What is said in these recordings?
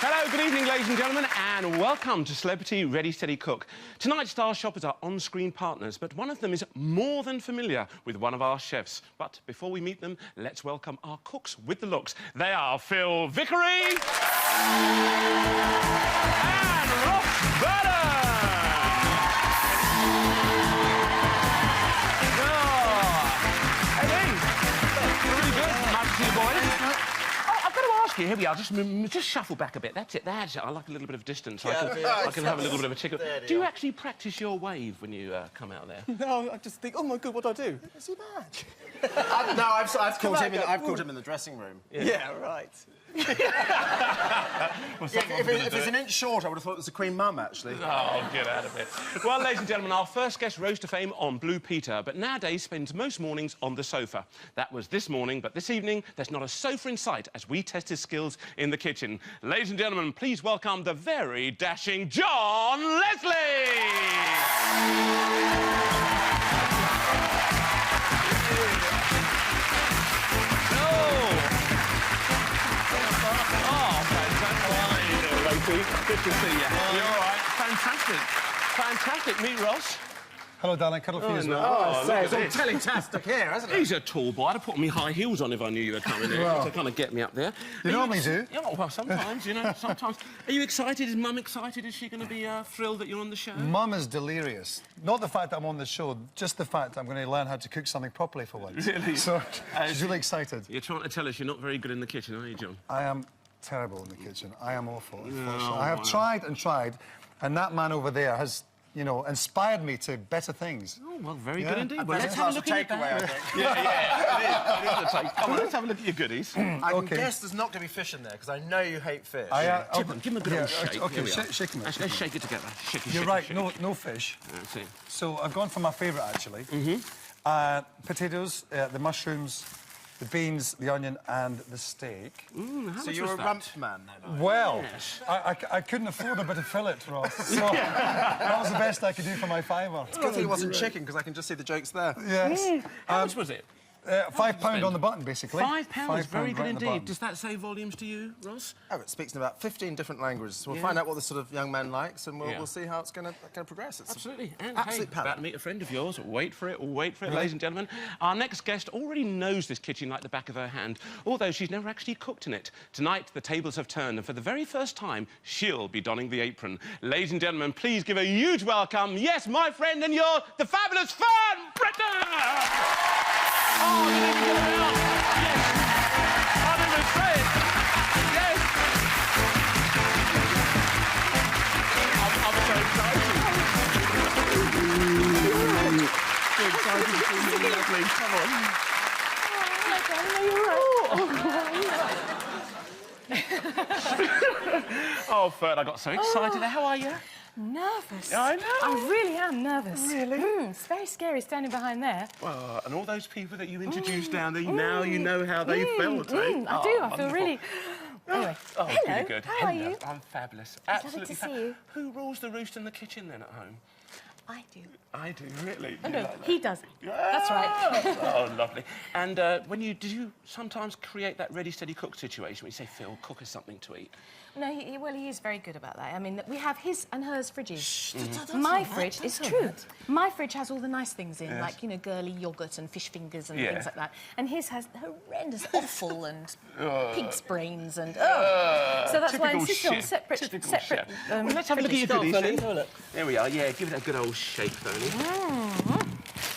Hello, good evening, ladies and gentlemen, and welcome to Celebrity Ready Steady Cook. Tonight's star shoppers are on-screen partners, but one of them is more than familiar with one of our chefs. But before we meet them, let's welcome our cooks with the looks. They are Phil Vickery and Ross Burner. Here we are. Just shuffle back a bit. That's it. That's it. I like a little bit of distance. I can have a little bit of a tickle. Do you actually practice your wave when you come out there? No, I just think, oh my God, what do I do? Is he bad? No, I've called him in the dressing room. Yeah, right. Well, if it's an inch short, I would have thought it was a Queen Mum, actually. Oh, get out of it. Well, ladies and gentlemen, our first guest rose to fame on Blue Peter, but nowadays spends most mornings on the sofa. That was this morning, but this evening, there's not a sofa in sight as we test his skills in the kitchen. Ladies and gentlemen, please welcome the very dashing John Leslie! Good to see you. You're all right. Fantastic. Fantastic. Meet Ross. Hello, darling. Cuddle for you as well. Oh, it's all telly-tastic here, hasn't it? He's a tall boy. I'd have put my high heels on if I knew you were coming here to kind of get me up there. You normally do. Yeah, well, sometimes, you know, sometimes. Are you excited? Is Mum excited? Is she going to be thrilled that you're on the show? Mum is delirious. Not the fact that I'm on the show, just the fact that I'm going to learn how to cook something properly for once. Really? So she's really excited. You're trying to tell us you're not very good in the kitchen, are you, John? I am terrible in the kitchen. I am awful. No, I have tried and tried, and that man over there has, you know, inspired me to better things. Oh, well, very good indeed. Well, let's have have a look at your takeaway, I bag. think. Yeah, it is a take. Come on, let's have a look at your goodies. I can guess there's not going to be fish in there, because I know you hate fish. Give him a good old shake. OK, shake him. Let's shake it together. You're right, no fish. That's it. So I've gone for my favourite, actually. Potatoes, the mushrooms, the beans, the onion and the steak. So you're a rump man, then? Well, yes. I couldn't afford a bit of fillet, Ross. So that was the best I could do for my fiver. It's good thing it wasn't chicken, because I can just see the jokes there. Yes. How much was it? £5 on the button, basically. £5, very good right indeed. Does that say volumes to you, Ross? Oh, it speaks in about 15 different languages. We'll find out what this sort of young man likes, and we'll see how it's going to progress. It's Absolutely. And absolute hey, about to meet a friend of yours. Wait for it, ladies and gentlemen. Our next guest already knows this kitchen like the back of her hand, although she's never actually cooked in it. Tonight, the tables have turned, and for the very first time, she'll be donning the apron. Ladies and gentlemen, please give a huge welcome. Yes, my friend and yours, the fabulous Fern Britain! Oh, you need to get it out. Yes. I didn't even say it. Yes. I'm so excited. So excited to see you, lovely. Come on. Oh, Fern, I got so excited. How are you? Nervous. Yeah, I know. I really am nervous. Really? It's very scary standing behind there. Well, and all those people that you introduced down there, now you know how they felt, eh? I do. I feel really... Anyway, oh, hello. pretty good. How are you? I'm fabulous. It's Absolutely lovely to see you. Who rules the roost in the kitchen then at home? I do. I do, really. Oh, no, he does. That's right. Oh, lovely. And did you sometimes create that ready, steady cook situation where you say, Phil, cook us something to eat? No, he is very good about that. I mean, we have his and hers fridges. Shh, my fridge is true. My fridge has all the nice things in, like, you know, girly yoghurt and fish fingers and things like that. And his has horrendous offal and pig's brains and... So that's why I insist on separate... Well, let's have a look at your goodies, then. There we are. Yeah, give it a good old shake, Tony.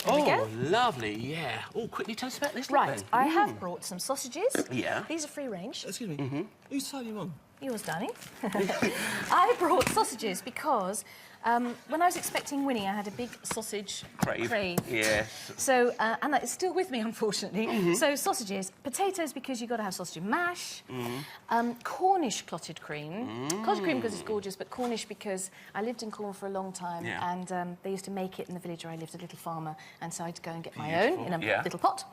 Oh, lovely, yeah. Oh, quickly tell us about this. Right, I have brought some sausages. Yeah. These are free range. Excuse me. Who's signing you on? Yours, darling. I brought sausages because when I was expecting Winnie, I had a big sausage crave. Yes. So, and that is still with me, unfortunately. So, sausages, potatoes, because you've got to have sausage and mash, Cornish clotted cream. Clotted cream because it's gorgeous, but Cornish because I lived in Cornwall for a long time, and they used to make it in the village where I lived, a little farmer, and so I had to go and get my own in a little pot.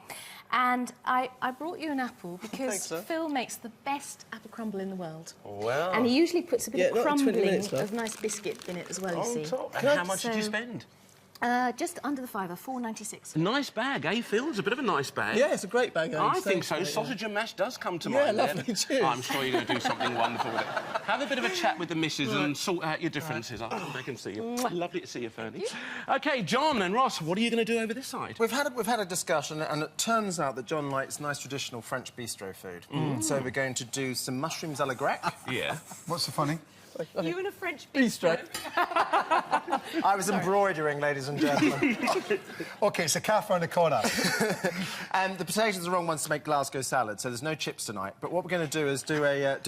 And I brought you an apple because Phil makes the best apple crumble in the world. Well. And he usually puts a bit of crumbling of nice biscuit in it as well, you see. And how much did you spend? Just under the fiver, £4.96. Nice bag, eh, Phil? It's a bit of a nice bag. Yeah, it's a great bag. I think so. Sausage and mash does come to Yeah, mind. lovely. Then. Cheers. I'm sure you're going to do something wonderful with it. Have a bit of a chat with the missus and sort out your differences. I'll come back and see you. Lovely to see you, Fernie. OK, John and Ross, what are you going to do over this side? We've had a discussion, and it turns out that John likes nice traditional French bistro food. So we're going to do some mushrooms à la grecque. Yeah. What's so funny? You in a French Bistro. I was embroidering, ladies and gentlemen. OK, it's a calf round the corner. And the potatoes are the wrong ones to make Glasgow salad, so there's no chips tonight. But what we're going to do is do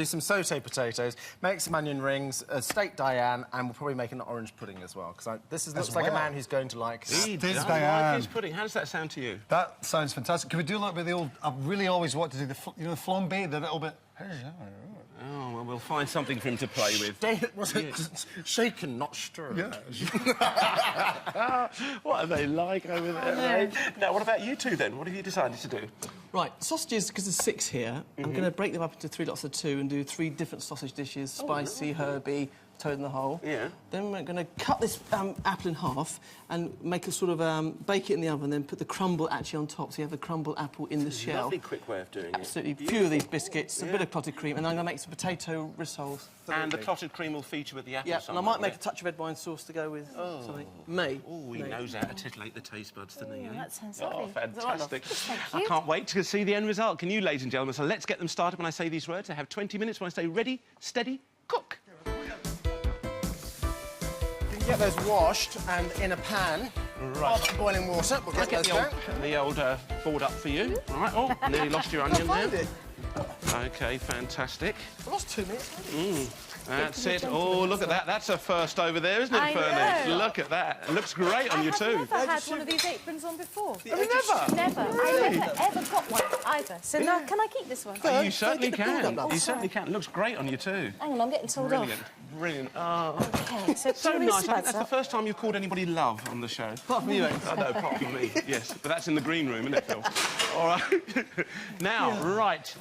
some sauté potatoes, make some onion rings, a steak Diane, and we'll probably make an orange pudding as well. Because looks like a man who's going to like. He This does Diane. like his pudding. How does that sound to you? That sounds fantastic. Can we do a little bit of the old... I really always want to do the flambé, the little bit... Oh, well, we'll find something for him to play with. Was it shaken, not stirred? Yeah. What are they like over there? Now, what about you two, then? What have you decided to do? Right, sausages, because there's 6 here, I'm going to break them up into 3 lots of 2 and do 3 different sausage dishes, spicy, herby, toad in the hole. Yeah. Then we're going to cut this apple in half and make a sort of... bake it in the oven, then put the crumble actually on top, so you have the crumbled apple in the shell. Lovely quick way of doing it. Absolutely. A few of these biscuits, a bit of clotted cream, and I'm going to make some potato rissoles. And the clotted cream will feature with the apple. Yeah, and I might make a touch of red wine sauce to go with something. May. Oh, he knows how to titillate the taste buds, doesn't he? That sounds Oh, lovely. fantastic. Thank I you. can't wait to see the end result. Can you, ladies and gentlemen? So let's get them started when I say these words. I have 20 minutes when I say ready, steady, cook. Get those washed and in a pan. Right. Of boiling water. We'll I'll get get those the old board up for you. All right. Oh, nearly lost your onion Find there. it. OK, fantastic. I lost 2 minutes. That's it. Oh, look at that. That's a first over there, isn't it, I Fernie? know. Look at that. It looks great on you I've too. never had one of these aprons on before. Have you never? Never. I never ever got one either. So now, can I keep this one? You certainly get the board can. up, love. You certainly can. It looks great on you too. Hang on, I'm getting told Brilliant. off. Brilliant. Oh. Okay, so So do nice. this I think that's side the first time you've called anybody love on the show. Apart from you, Amy. I know, apart from me, yes. But that's in the green room, isn't it, Phil? All right. Now, right.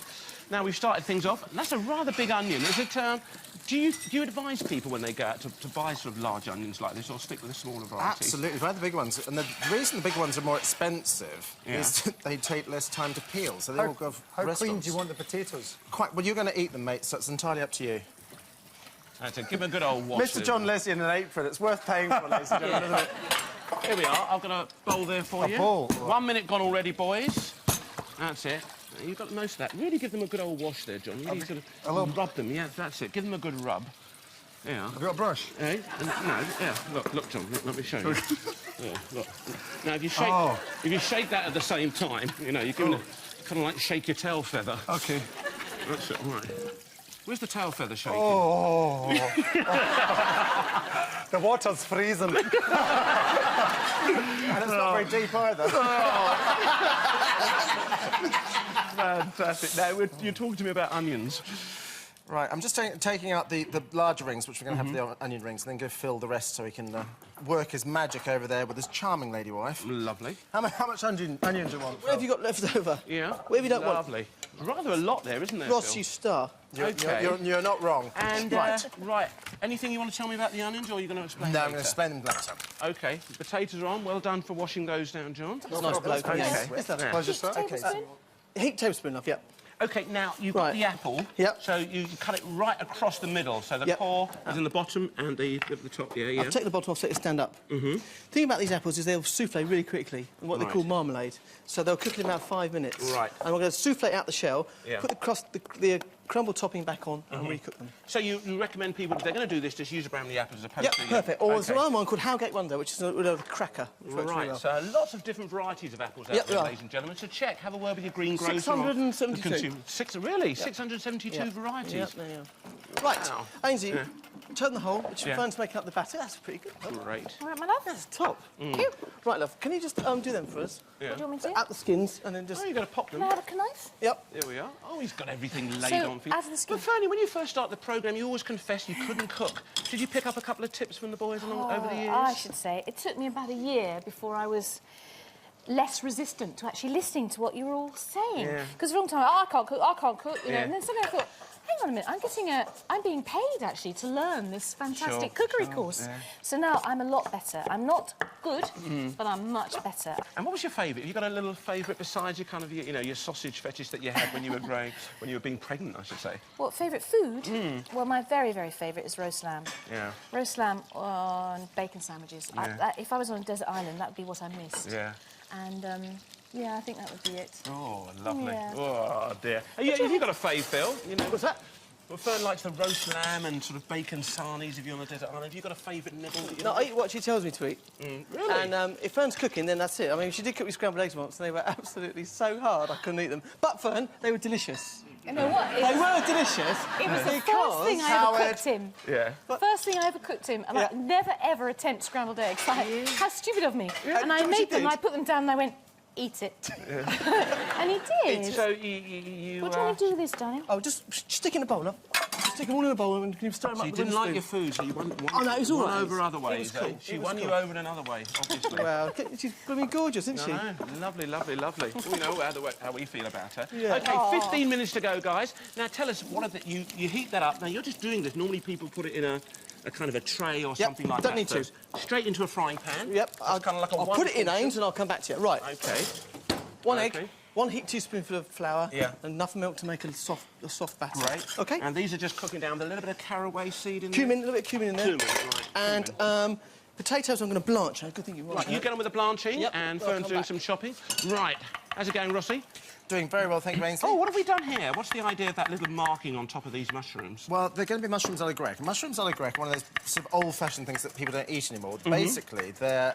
Now, we've started things off. That's a rather big onion. Is it... do you advise people when they go out to buy sort of large onions like this or stick with a smaller variety? Absolutely, buy the big ones. And the reason the big ones are more expensive is that they take less time to peel, so they all go How clean restaurants. do you want the potatoes? Quite well, you're going to eat them, mate, so it's entirely up to you. That's it. Give them a good old wash. Mr. John Leslie in an apron, it's worth paying for, ladies and gentlemen, isn't it? Here we are. I've got a bowl there for you. bowl? 1 minute gone already, boys. That's it. You've got most of that. Really give them a good old wash there, John. Really sort of rub them. Yeah, that's it. Give them a good rub. Yeah. Have you got a brush? Eh? No, yeah. Look, John. Let me show you. Yeah, look. Now, if you shake that at the same time, you know, you're giving it kind of like shake your tail feather. OK. That's it. Right. Where's the tail feather shaking? Oh. The water's freezing. And it's not very deep either. Fantastic. Now, you're talking to me about onions. Right, I'm just taking out the larger rings, which we're going to have for the onion rings, and then go fill the rest so he can work his magic over there with his charming lady wife. Lovely. How much onion do you want? What have you got left over? Yeah. Whatever you don't want. Lovely. Rather a lot there, isn't there, Ross, Phil? you star. You're not wrong. And, right. Anything you want to tell me about the onions, or are you going to explain No, I'm later? going to explain them later. OK. Potatoes are on. Well done for washing those down, John. Nice bloke. OK. Yes. Where's that? Pleasure, sir. Tablespoon? Heat tablespoon, love, yeah. OK, now, you've got Right. the apple. Yep. So you cut it right across the middle. So the Yep. core is in the bottom and the top, yeah. I've taken the bottom off so it stand up. The thing about these apples is they'll souffle really quickly, in what they Right. call marmalade. So they'll cook in about 5 minutes. Right. And we're going to souffle out the shell, Yeah. put the crumble topping back on, and recook them. So you recommend people, if they're going to do this, just use a brown the apples as opposed Yep, to... perfect. Or there's OK. another one called Howgate Wonder, which is a cracker. Which works really Right, well. so lots of different varieties of apples out Yep, there, there are. ladies and gentlemen. So check, have a word with your greengrocer. 672. Really? 672 Yeah. varieties? Yep, there you are. Right, Wow. Ainsley, turn the hole, which Yeah. Fern's making up the batter. That's pretty good. Love. Great. All right, my love. That's top. You. Right, love, can you just do them for us? Yeah. What do you want me to do? Out the skins, and then just... Oh, you've got to pop Can them. I have a knife? Yep. There we are. Oh, he's got everything laid So, on for you. out of the skin. But Fernie, when you first started the programme, you always confessed you couldn't cook. Did you pick up a couple of tips from the boys over the years? I should say. It took me about a year before I was less resistant to actually listening to what you were all saying. Yeah. Because for a long time, I can't cook, you know, Yeah. and then suddenly I thought, hang on a minute, I'm being paid, actually, to learn this fantastic cookery course. Yeah. So now I'm a lot better. I'm not good, but I'm much better. And what was your favourite? Have you got a little favourite besides your kind of, you know, your sausage fetish that you had when you were growing, when you were being pregnant, I should say? What, favourite food? Well, my very, very favourite is roast lamb. Yeah. Roast lamb on bacon sandwiches. Yeah. If I was on a desert island, that would be what I missed. Yeah. And, yeah, I think that would be it. Oh, lovely. Yeah. Oh, dear. Have you got a fave, Phil? You know, what's that? Well, Fern likes the roast lamb and sort of bacon sarnies if you're on a desert island. Have you got a favourite nibble that you No, I like? eat what she tells me to eat. Really? And if Fern's cooking, then that's it. I mean, she did cook me scrambled eggs once, and they were absolutely so hard I couldn't eat them. But Fern, they were delicious. You know what? They were delicious. It was the first because thing I ever cooked him. Yeah. First thing I ever cooked him, and I never ever attempt scrambled eggs. Like, how stupid of me! And I But made you them, did. and I put them down, and I went, "Eat it," and he did. So you What do you want to do with this, darling? Oh, just stick in a bowl, love. Stick them all in a bowl and can you stir them So up you with a didn't like spoon. your food, so you won Oh, no, it was all won right. over other It was ways. cool. Eh? She It was won you cool. over in another way, obviously. Well, she's blooming gorgeous, isn't she? No, lovely, lovely, lovely. We know how we feel about her. Yeah. OK, 15 minutes to go, guys. Now, tell us, what are the, you heat that up. Now, you're just doing this. Normally, people put it in a kind of a tray or something like that. Don't need to. first. Straight into a frying pan. Yep. That's kind of like a I'll one put it in, portion. Ames, and I'll come back to you. Right. OK. One Okay. egg, 1 heaped teaspoonful of flour, Yeah. and enough milk to make a soft batter. Great. OK. And these are just cooking down with a little bit of caraway seed in Cumin, a there. little bit of cumin in there. Cumin, right. And potatoes I'm going to blanch. Good thing you Right, you get on with the blanching, Yep, and I'll Fern's come doing back. some chopping. Right. How's it going, Rossi? Doing very well, thank you, Ainsley. Oh, what have we done here? What's the idea of that little marking on top of these mushrooms? Well, they're going to be mushrooms a la grecque. Mushrooms a la grecque are one of those sort of old-fashioned things that people don't eat anymore. Basically, they're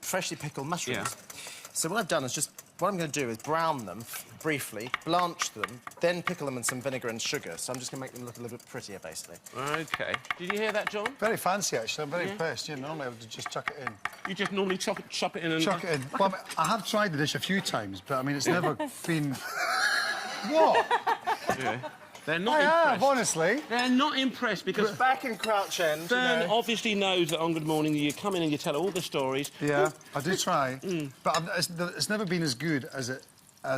freshly pickled mushrooms. Yeah. So what I've done is what I'm going to do is brown them briefly, blanch them, then pickle them in some vinegar and sugar. So I'm just going to make them look a little bit prettier, basically. OK. Did you hear that, John? Very fancy, actually. I'm very impressed. You know, normally I would just chuck it in. You just normally chop it in and... Chuck it in. Well, I mean, I have tried the dish a few times, but I mean, it's never been... What? Yeah. They're not I have, impressed. honestly. They're not impressed because Back in crouch end, Fern obviously knows that on Good Morning you come in and you tell her all the stories. Yeah, I do try. But it's never been as good as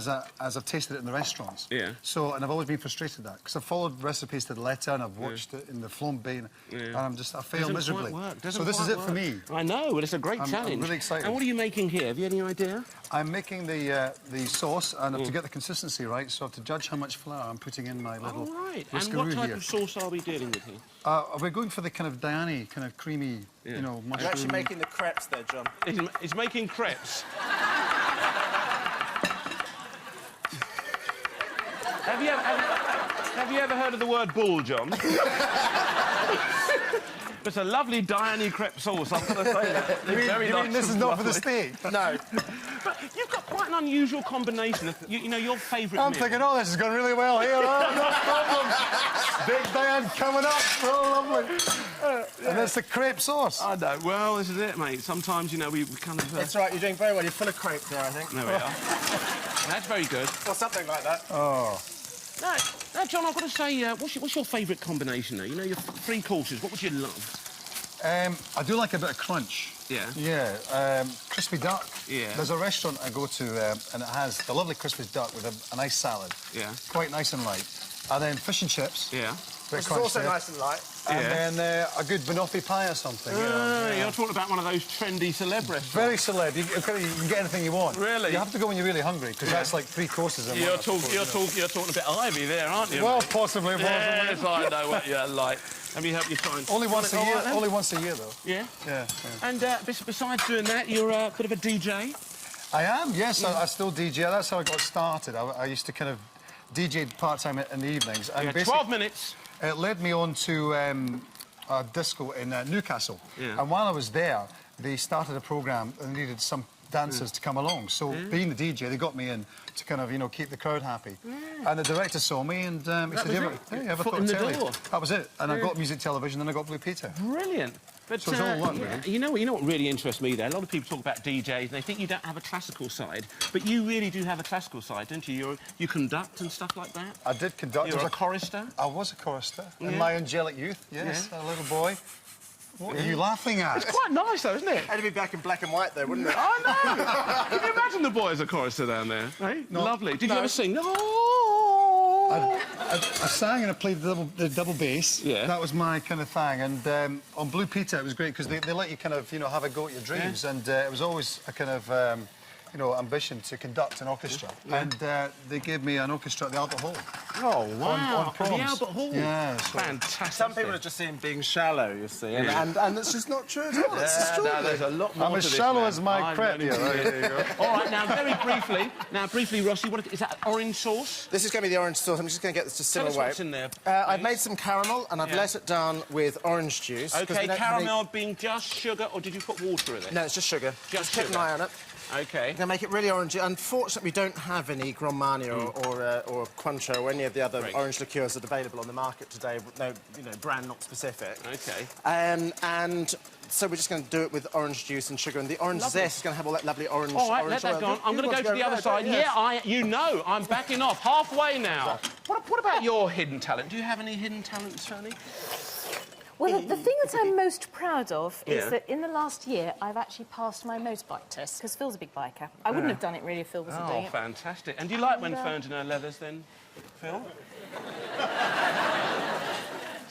I've tasted it in the restaurants. Yeah. So, and I've always been frustrated at that because I've followed recipes to the letter and I've watched it in the flambe, and I fail Doesn't miserably. quite work. Doesn't So this is quite it for work. me. I know, but it's a great I'm challenge. really excited. And what are you making here? Have you any idea? I'm making the sauce, and to get the consistency right, so I have to judge how much flour I'm putting in my little All right. And whiskeroo what type here. of sauce are we dealing with here? We're going for the kind of Diane, kind of creamy, you know, mushroom. You're actually making the crepes there, John. He's making crepes. Have you ever heard of the word bull, John? It's a lovely Diane crepe sauce, I've got to say that. You mean this is not for the steak? No. But you've got quite an unusual combination of, you know, your favourite I'm meal. thinking, oh, this is going really well here. Oh, no problem. Big Diane coming up. Oh, lovely. And that's the crepe sauce. I know. Well, this is it, mate. Sometimes, you know, we kind of... It's right, you're doing very well. You're full of crepe there, I think. There we are. That's very good. Or something like that. Oh. Now, John, I've got to say, what's your favourite combination, though? You know, your 3 courses. What would you love? I do like a bit of crunch. Yeah. Yeah. Crispy duck. Yeah. There's a restaurant I go to, and it has the lovely crispy duck with a nice salad. Yeah. Quite nice and light. And then fish and chips. Yeah. Bit It's of crunch also there. nice and light. And then a good banoffee pie or something. You know, yeah. You're talking about one of those trendy celeb restaurants. Very celeb. You can get anything you want. Really? You have to go when you're really hungry, because that's like 3 courses in one. You're I suppose, talking a bit Ivy there, aren't you? Well, possibly. Yes, I know what you're like. Let me help you find... Only once a All year. right, then? Only once a year, though. Yeah? Yeah. And besides doing that, you're a bit of a DJ? I am. Yes, I still DJ. That's how I got started. I used to kind of DJ part-time in the evenings. And Yeah, basically, 12 minutes. it led me on to a disco in Newcastle. Yeah. And while I was there, they started a programme and needed some dancers to come along. So being the DJ, they got me in to kind of, you know, keep the crowd happy. And the director saw me and he said, was "You it? ever Foot thought in of the telly?" door. That was it. And I got music television and I got Blue Peter. Brilliant. But, So it's all one, really. You know what really interests me there? A lot of people talk about DJs and they think you don't have a classical side, but you really do have a classical side, don't you? You conduct and stuff like that? I did conduct. You're I a was chorister? I was a chorister Yeah. in my angelic youth, yes, Yeah. a little boy. What are you laughing at? It's quite nice, though, isn't it? It'd be back in black and white, though, wouldn't it? I know! Can you imagine the boy as a chorister down there? Eh? No. Lovely. Did you No. ever sing? Oh! I sang and I played the double bass. Yeah. That was my kind of thing. And on Blue Peter, it was great because they let you kind of, you know, have a go at your dreams. And it was always a kind of, you know, ambition to conduct an orchestra. And they gave me an orchestra at the Albert Hall. Oh, wow. On proms. The Albert Hall. Yeah. So Fantastic. Some people are just seeing being shallow, you see, and it's just not true at all. It's No, extraordinary. there's a lot more I'm to as this, shallow man. as my I'm crep really here. enjoying There you go. All right, now, very briefly, Rossi, what is that orange sauce? This is going to be the orange sauce. I'm just going to get this to Tell simmer us away. what's in there. I've made some caramel and I've Yeah. let it down with orange juice. 'cause OK, we don't have any- caramel being just sugar, or did you put water in it? No, it's just sugar. Just keep an sugar. eye on it. OK. We're going to make it really orangey. Unfortunately, we don't have any Grand Marnier or Cointreau or any of the other Great. orange liqueurs that are available on the market today. No, you know, brand not specific. OK. And so we're just going to do it with orange juice and sugar. And the orange zest is going to have all that lovely orange. All right, orange let that oil. go on. I'm You going to want go to the other right, side. yes. Yeah, you know, I'm backing off halfway now. What about your hidden talent? Do you have any hidden talents, Fernie? Well, the thing that I'm most proud of is Yeah. that in the last year, I've actually passed my motorbike test, because Phil's a big biker. I wouldn't have done it, really, if Phil wasn't doing Oh, it. fantastic. And do you like when Fern's in her leathers, then, Phil?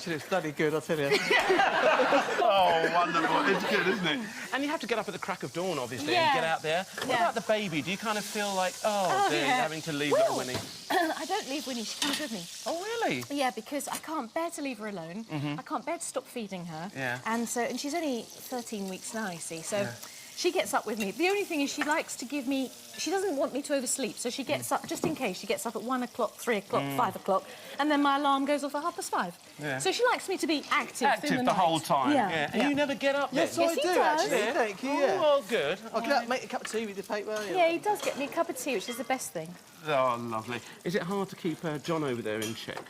It's bloody good, I'll tell you. Oh, wonderful. It's good, isn't it? And you have to get up at the crack of dawn, obviously, and Yeah. get out there. What Yeah. about the baby? Do you kind of feel like, oh dear, yeah. having to leave Well, little Winnie? I don't leave Winnie, she comes with me. Oh, really? Yeah, because I can't bear to leave her alone. I can't bear to stop feeding her. Yeah. And she's only 13 weeks now, you see, so she gets up with me. The only thing is she likes to give me... She doesn't want me to oversleep, so she gets up, just in case, she gets up at 1 o'clock, 3 o'clock, 5 o'clock, and then my alarm goes off at 5:30. Yeah. So she likes me to be active through Active the night. whole time. Yeah. And you never get up Yes, then? I he do, does. actually. Yeah. Thank you, Oh, yeah. well, good. I'll get up, make a cup of tea with the paper. Yeah, he does get me a cup of tea, which is the best thing. Oh, lovely. Is it hard to keep John over there in check?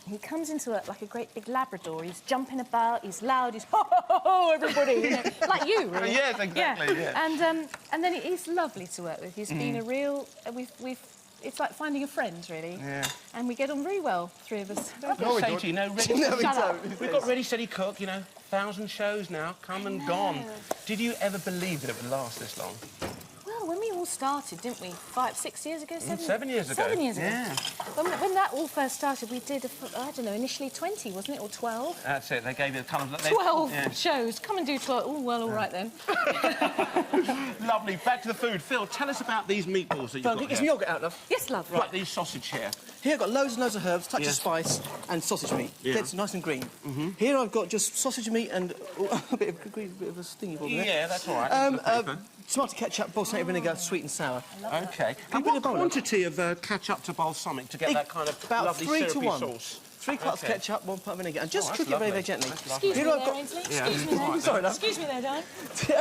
He comes into it like a great big Labrador. He's jumping about, he's loud, he's ho, ho, ho, ho, everybody. You know, like you, really. Yes, exactly, yeah. And then he's lovely to work with. He's been a real... It's like finding a friend, really. Yeah. And we get on very well, three of us. No, we don't. You know, ready, No, we Shut up. don't. we've got Ready, Steady, Cook, you know, 1,000 shows now, come and gone. Did you ever believe that it would last this long? Well, when we all started, didn't we? 5, 6 years ago? 7 years ago. 7 years ago. Yeah. When that all first started, we did, I don't know, initially 20, wasn't it? Or 12? That's it. They gave you the kind of... 12 Yeah. shows. Come and do 12. Oh, well, all right then. Lovely. Back to the food. Phil, tell us about these meatballs that you've Well, got get some here. yoghurt out, love. Yes, love. Right, these sausage here. Here I've got loads and loads of herbs, touch Yeah. of spice, and sausage meat. Yeah. Gets nice and green. Here I've got just sausage meat and a bit of a stingy ball there. Yeah, that's all right. Tomato ketchup, balsamic vinegar, sweet and sour. OK. Can And you put what a bowl in? quantity of ketchup to balsamic to get that kind of About lovely 3 to syrupy 1. sauce? 3 parts Okay. ketchup, 1 part vinegar, and just that's cook it very, lovely. very gently. That's lovely. Excuse me Here there, I've got... Ainsley. Yeah. Excuse me there. Sorry, love. Excuse me there, darling.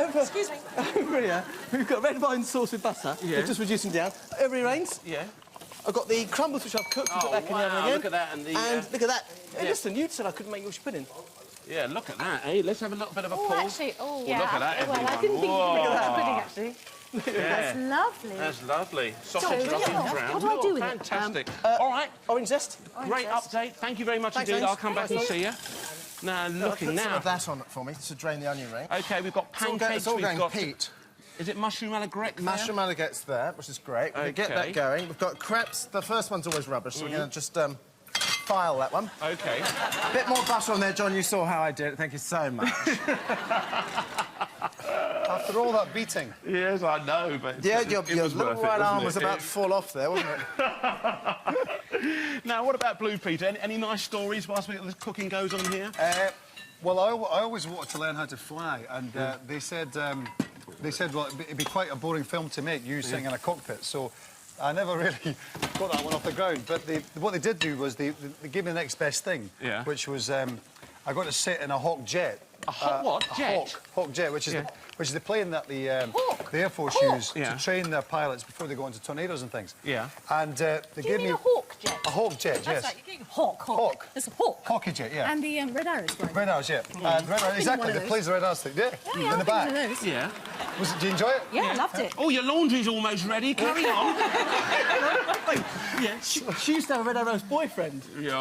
Over, Excuse me. over here, we've got red wine sauce with butter. Yeah. We're just reducing down. Over here, Rains. Yeah. I've got the crumbles which I've cooked and Oh, put back in the oven wow, again. look at that, and the, look at that. Hey, yeah. listen, you said I couldn't make your pudding. Yeah, look at that, eh? Let's have a little bit of a Oh, pull. actually, yeah. look at that, Well, I everyone. didn't think you could make Whoa. that pudding, actually. That's Yeah. lovely. That's lovely. Sausage So, lovely yeah, brown. what do I do with it? Fantastic. All right, Orange zest. great update. Thank you very much Thanks, indeed. James. I'll come back and see you. Now, looking Put some now. of that on it for me to drain the onion ring. OK, we've got pancakes. It's all we've going got... peat. Is it mushroom allegret there? Mushroom alligator's there, which is great. We're going to get Okay. that going. We've got crepes. The first one's always rubbish, so we're going to just file that one. OK. A bit more butter on there, John. You saw how I did it. Thank you so much. After all that beating. Yes, I know, but... Yeah, it your was little worth it, right wasn't arm it? was about to fall off there, wasn't it? Now, what about Blue Peter? Any nice stories whilst the cooking goes on here? Well, I always wanted to learn how to fly, and they said, well, it'd be quite a boring film to make, you sitting in a cockpit, so I never really got that one off the ground. But what they did do was they gave me the next best thing, Yeah. which was I got to sit in a Hawk jet. A hot what? A Jet? Hawk jet, which is Yeah. which is the plane that the Air Force Hawk? use Yeah. to train their pilots before they go into tornadoes and things. Yeah. And they Do you gave mean me a hawk jet? a Hawk jet, That's yes. right, you're getting hawk. Hawk. It's a hawk. Hawky jet, yeah. And the red arrows flying. Red Arrows, yeah. Red Arrows, one exactly. of The those. plays the Red Arrows thing, yeah. Yeah, in the I've been back. to those. Yeah. Did you enjoy it? Yeah, I loved it. Oh, your laundry's almost ready. Carry on. Yeah, she used to have a Red Arrow's boyfriend. Yeah.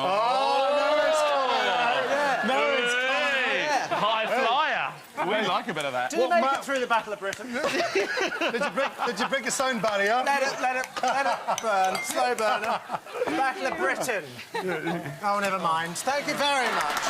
No, it's... Hey, high flyer. We like a bit of that. Do you make it through the Battle of Britain? Did you break the sound barrier? Let it burn. Slow burner. Battle of Britain. Oh, never mind. Thank you very much.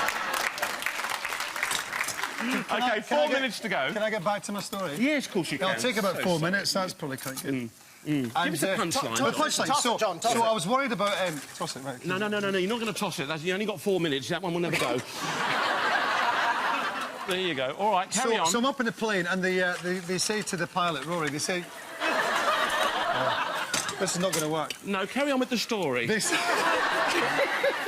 OK, 4 minutes to go. Can I get back to my story? Yes, of course you can. It'll take about 4 minutes. That's probably quite good. Give us a punchline. The punchline. Toss it, John, toss it. I was worried about... toss it, right. No, you're not going to toss it. You only got 4 minutes. That one will never go. There you go. All right, carry on. So I'm up in the plane, and they say to the pilot, Rory, they say... this is not going to work. No, carry on with the story. They say...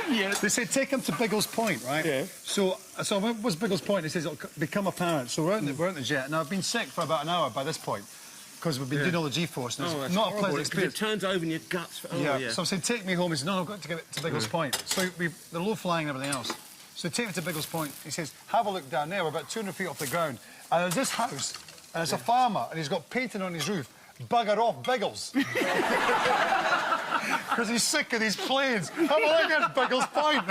Yes. They say, take him to Biggles Point, right? Yeah. So what was Biggles Point? He says, it'll become apparent. So we're in the jet. Now, I've been sick for about an hour by this point, because we've been doing all the G-force, and it's not a pleasant experience. It turns over in your guts. Oh, yeah. So I said, take me home. He said, no, I've got to get to Biggles Point. So they're low flying and everything else. So take me to Biggles Point. He says, have a look down there. We're about 200 feet off the ground. And there's this house, and it's a farmer, and he's got painting on his roof. Bugger off, Biggles. Because he's sick of these planes. Have a look at Biggles Point.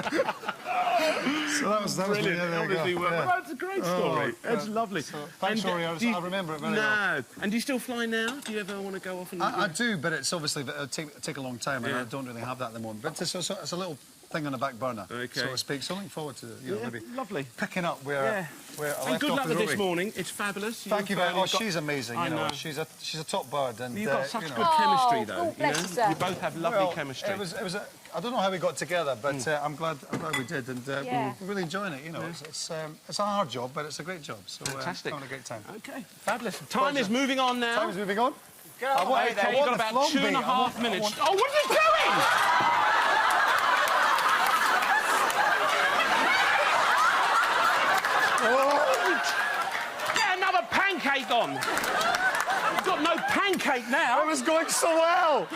So that was brilliant. Obviously, that's a great story. That's lovely. So, thanks, Rory. I remember it very well. No. And do you still fly now? Do you ever want to go off and... I do, but it's obviously... It'll take a long time, and I don't really have that at the moment. But it's a little thing on the back burner, so to speak. So looking forward to, maybe... Lovely. Picking up where I left and good off luck with with this Rory. morning. It's fabulous. Thank you very much. She's amazing, I you know. know. She's a top bird, and You've got such you know. good chemistry, though. Oh, bless you, sir. You both have lovely chemistry. It was I don't know how we got together, but I'm glad we did, and we're really enjoying it. You know, it's a hard job, but it's a great job. So fantastic. having a great time. OK, fabulous. Time is moving on now. Time is moving on. OK, you've got about 2.5 minutes. Oh, what are you doing? Get another pancake on. You've got no pancake now. It was going so well.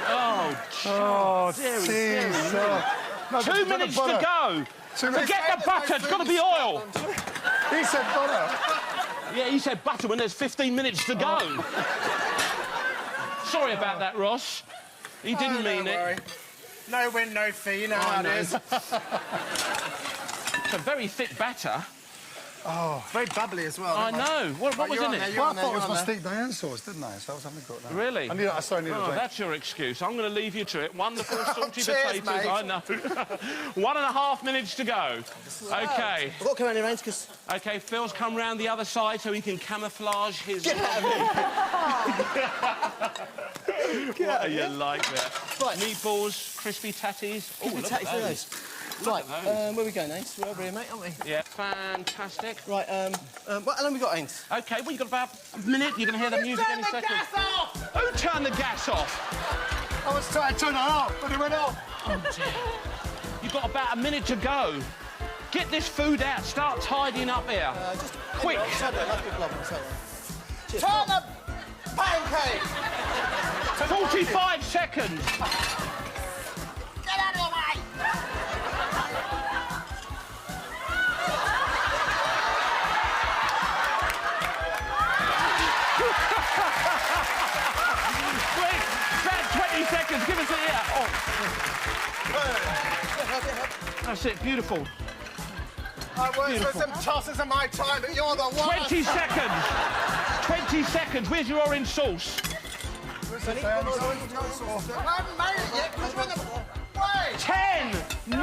Oh, jeez. 2 minutes to go. Forget the butter. It's got to be oil. He said butter. Yeah, he said butter when there's 15 minutes to go. Sorry about that, Ross. He didn't mean it. No win, no fee. You know how it is. It's a very thick batter. Oh, very bubbly as well. I know. What was in it? Well, I thought it was my steak Diane sauce, didn't I? So I was having a go at that. Really? I need a drink. That's your excuse. I'm going to leave you to it. Wonderful salty Cheers, potatoes. mate. I know. 1.5 minutes to go. OK. I've got to come out in range because... OK, Phil's come round the other side so he can camouflage his... Get out of here. What do you like that? Right. Meatballs, crispy tatties. Oh, look at those. Right, where are we going, Ains? We're over here, mate, aren't we? Yeah, fantastic. Right, what, how long have we got, Ains? OK, well, you've got about a minute. You're going to hear the music any second. Turn the gas off! Who turned the gas off? I was trying to turn it off, but it went off. Oh, dear. You've got about a minute to go. Get this food out. Start tidying up here. Just quick. Cheers. Turn the pancake! 45 seconds. Get out of the way! Quick, about 20 seconds. Give us a yeah. Oh. That's it. Beautiful. I worked for some tosses in my time, but you're the worst. 20 seconds. 20 seconds. Where's your orange sauce? I haven't made it yet, because we're in the way. 10, 9,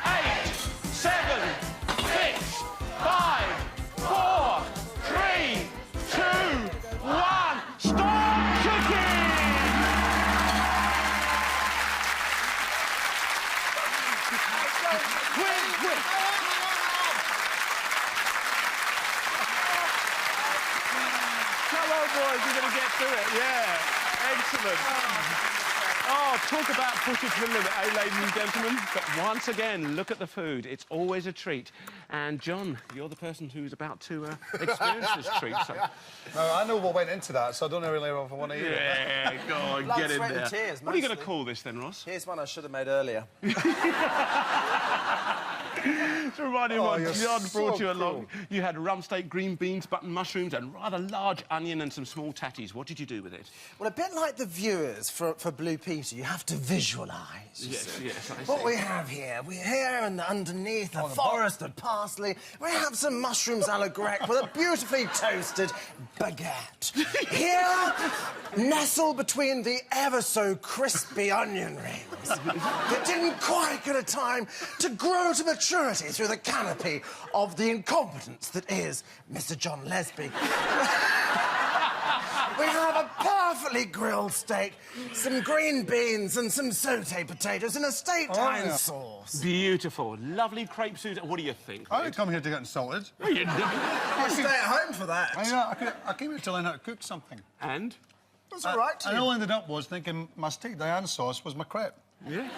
8, 7, 6, 5, 4, 3, 2, 1. Stop cooking! Quick, quick. Come on, boys, you're going to get through it. Yeah, excellent. Oh, talk about push it to the limit, eh, ladies and gentlemen? But once again, look at the food. It's always a treat. And, John, you're the person who's about to experience this treat. So... No, I know what went into that, so I don't really know if I want to eat it. Yeah, go on, Blood, get in sweat there. and tears, What are you going to mostly. call this, then, Ross? Here's one I should have made earlier. So reminded me Oh, what you're John so brought you cruel. along. You had rump steak, green beans, button mushrooms, and rather large onion and some small tatties. What did you do with it? Well, a bit like the viewers for Blue Peter, you have to visualise. Yes, yes, I What see. we have here, and underneath a forest of parsley, we have some mushrooms a la grecque with a beautifully toasted baguette. Here, nestled between the ever-so-crispy onion rings that didn't quite get a time to grow to maturity through the canopy of the incompetence that is Mr. John Lesby. We have a perfectly grilled steak, some green beans and some sauté potatoes in a steak-time yeah. sauce. Beautiful. Lovely crepe soup. What do you think? I didn't come here to get insulted. Oh, you didn't. I stay at home for that. I came here to learn how to cook something. And? That's all right, And all I ended up was thinking my steak Diane sauce was my crepe. Yeah.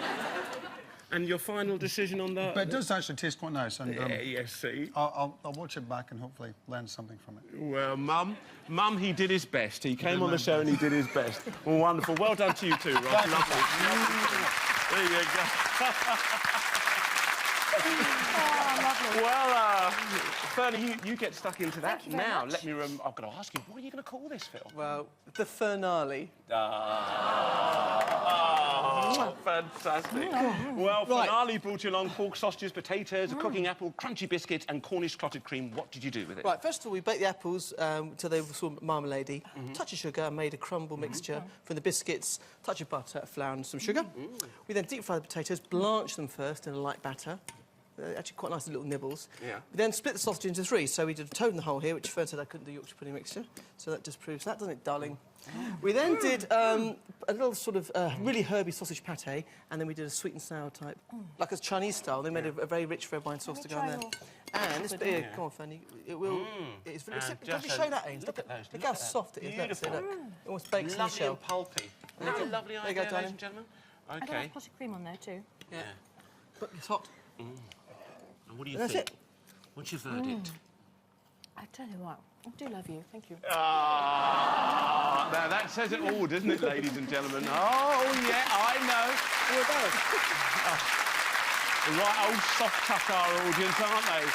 And your final decision on that? But it does actually taste quite nice. And Yes, see? I'll watch it back and hopefully learn something from it. Well, Mum, he did his best. He came on the show and he did his best. Well, wonderful. Well done to you too, Ross. Lovely. There you go. Well, Fernie, you get stuck into that. Thank you very Now, much. let me I've got to ask you, what are you going to call this film? Well, the Fernale. Oh, fantastic. Well, Right. Finale brought you along pork sausages, potatoes, a cooking apple, crunchy biscuits and Cornish clotted cream. What did you do with it? Right, first of all, we baked the apples till they were sort of marmalade-y. Touch of sugar, made a crumble mixture from the biscuits, touch of butter, flour and some sugar. We then deep-fry the potatoes, blanch them first in a light batter. Actually quite nice little nibbles. Yeah. We then split the sausage into three, so we did a toad in the hole here, which Fern said I couldn't do Yorkshire pudding mixture, so that just proves that, doesn't it, darling? We then did a little sort of really herby sausage pate, and then we did a sweet and sour type, like a Chinese style. They made a very rich red wine sauce to go in there. And this bit here, come on, Fanny, it will. It's very. And Can you just show that, Ains? look at those, Look look how at that. soft it is. Look, see, Beautiful. look. It almost bakes in the Lovely shell. and pulpy. That's a lovely There you go, idea, ladies darling. and gentlemen. I don't OK. have potted cream on there too. Yeah. But it's hot. And what do you That's think? it. What's your verdict? I tell you what, I do love you. Thank you. Ah, now that says it all, doesn't it, ladies and gentlemen? Oh, yeah, I know. Right, old soft touch our audience, aren't they?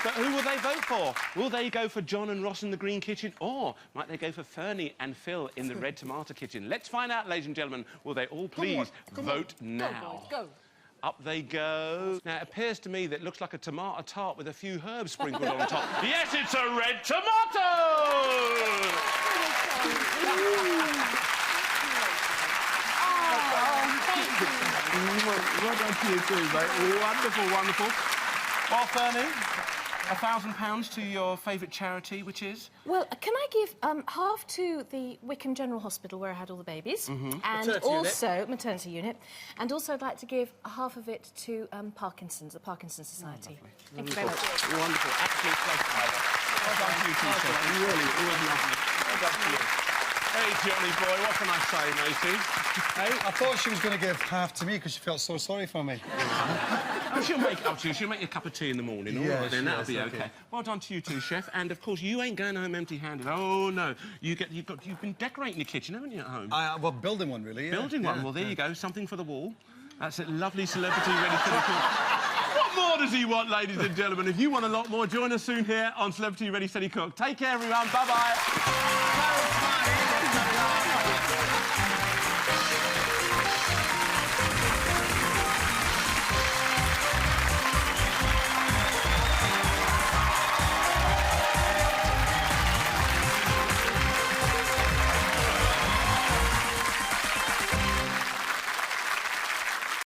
But who will they vote for? Will they go for John and Ross in the green kitchen, or might they go for Fernie and Phil in the red tomato kitchen? Let's find out, ladies and gentlemen. Will they all please vote now? Go, boys, go. Up they go. Now, it appears to me that it looks like a tomato tart with a few herbs sprinkled on top. Yes, it's a red tomato! Well done to you too, mate. Wonderful, wonderful. Well, Fernie, £1,000 to your favourite charity, which is? Well, can I give half to the Wickham General Hospital where I had all the babies, and Maternity also maternity unit, and also I'd like to give half of it to Parkinson's, the Parkinson's Society. Thank you very much. Wonderful, absolute pleasure. Well done to you too, Sophie. Really, always lovely. Well done to you. Hey, Johnny boy, what can I say, matey? Hey? I thought she was going to give half to me because she felt so sorry for me. Oh, she'll make it up to you. She'll make you a cup of tea in the morning. All Yeah, right, then she that'll is, be okay. okay. Well done to you too, chef. And of course, you ain't going home empty-handed. Oh no, you've been decorating your kitchen, haven't you, at home? Well, building one, really, yeah. Building one. Yeah, Well, there yeah. you go. Something for the wall. That's a lovely celebrity ready for the cook. What more does he want, ladies and gentlemen? If you want a lot more, join us soon here on Celebrity Ready Steady Cook. Take care, everyone. Bye-bye.